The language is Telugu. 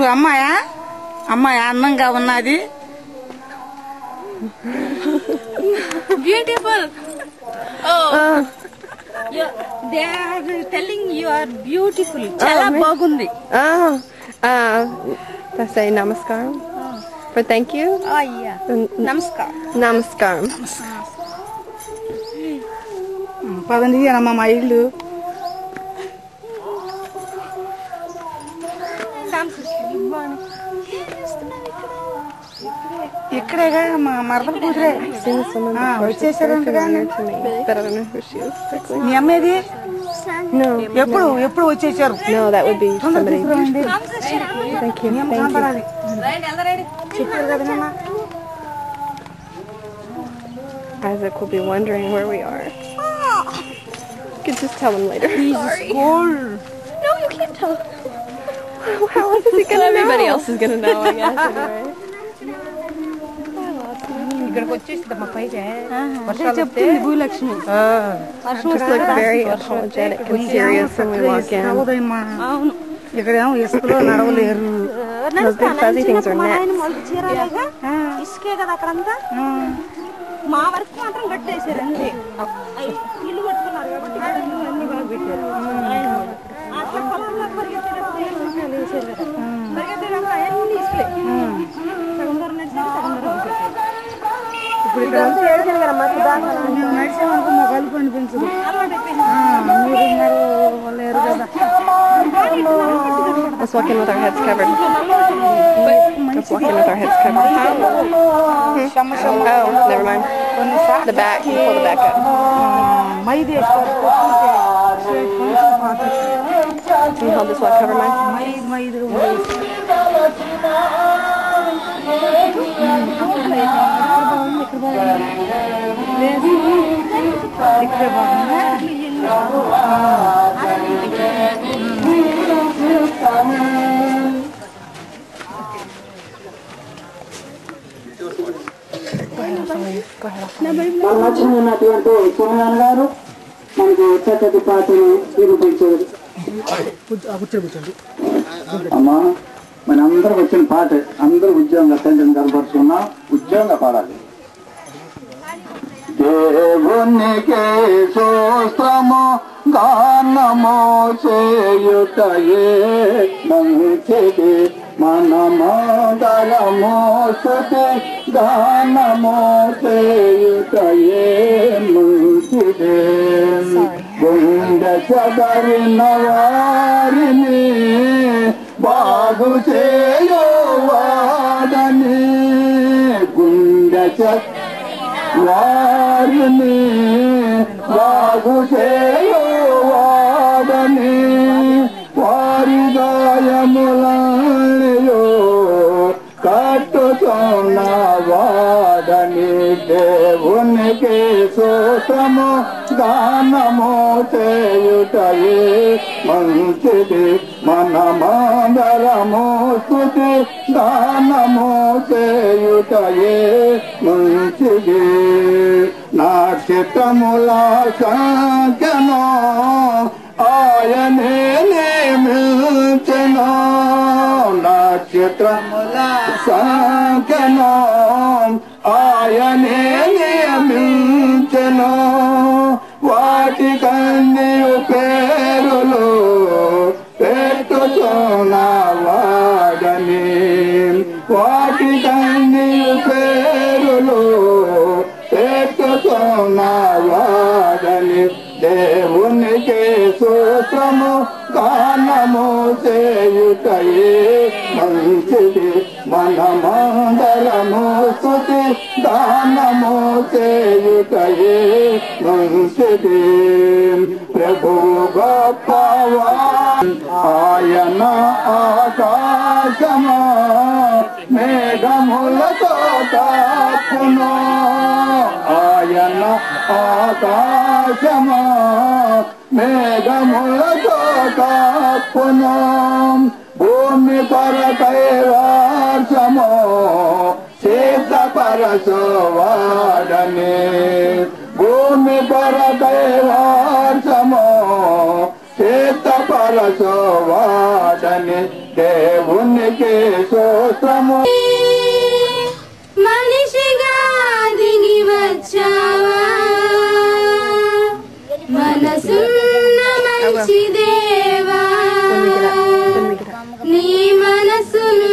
అమ్మాయా అమ్మాయి అందంగా ఉన్నది. Beautiful. Oh. They are telling you are beautiful. Chala bagundi. They say namaskaram. For thank you. Oh yeah. Namaskar. Namaskaram. పదండి అమ్మ మా ఇల్లు. ఇక్కడేగా మా మరదలు కూతురే వచ్చేసారంట. మీ అమ్మేది ఎప్పుడు వచ్చేసారు? చెప్పారు కదా నిన్న. Isaac will be wondering where we are. You can just tell him later. Sorry. No, you can't tell. How else is he gonna know? Everybody else is gonna know, I guess, anyway. ఇక్కడికి వచ్చేసిందమ్మా పైకి. చెప్తుంది Bhulakshmi. Just look very apologetic and serious when we walk in. అవును. ఇక్కడేమో ఇసుకలో నడవలేరు. Those big fuzzy things are nets. ఇసుకే కదా అక్కడంతా. మా వరకు మాత్రం కట్టేసారు అంతే. ఇల్లు కట్టుకున్నారు కాబట్టి అన్ని బాగా పెట్టారు. అట్లా పొలంలో పరిగెత్తేటప్పుడు వేసారు కదా. పరిగెత్తేటప్పుడు అన్ని ఇసుకలే. సగం దూరం నడిచారు, సగం దూరం పెట్టారు. ఇప్పుడు ఇక్కడ మేము నడిచామనుకో మా కలుపు అనిపించదు. లేరు కదా. Let's walk in with our heads covered. Let's walk in with our heads covered. Oh, never mind. The back. You pull the back up. Can you hold this while I cover mine? ఉన్నటువంటి సోమయాన్ గారు మనకు చక్కటి పాటను నిరూపించారు. అమ్మా మనందరం వచ్చిన పాట అందరూ ఉద్యోగంగా తండ్రిని కనపరుచుకున్నా ఉద్యోగంగా పాడాలి. దేవునికి స్తోత్రము గానము చేయుటయే మంచిది, మనమందరము స్తుతి గానము చేయుటయే మంచిది. గుండె చెదరిన వారిని బాగు చేయువాడని, గుండె వారిని బాగు చేయువాడని, వారి గాయములయో కట్టుచున్న వాడని. దేవునికి స్తోత్రము గానము చేయుటయే మంచిది, మనమందరము స్తుతి గానము చేయుటయే మంచిది. నక్షత్రముల సంఖ్యను ఆయనే నియమించెను, నక్షత్రముల సంఖ్యను ఆయనే నియమించెను. వాటి కన్నీయు పేరులు పెట్టుచున్న వాడని, వాటి కన్నీయు పేరులు పెట్టుచున్న వాడని. దేవునికి స్తోత్రము గానము చేయుటయే మంచిది, మనమందరము స్తుతి గానము చేయుటయే మంచిది. ప్రభు గొప్పవా ఆయన ఆకాశమా మేఘములతో కప్పును, ఆయన ఆకాశమా మేఘములతో కప్పును. భూమి కొరకై వర్షము సిద్ధపరచువాడని, భూమి కొరకై వర్షము సిద్ధపరచువాడని. దేవునికి స్తోత్రము. మనిషిగా దిగి వచ్చావా మనసున్న మంచి దేవా నీ మనసును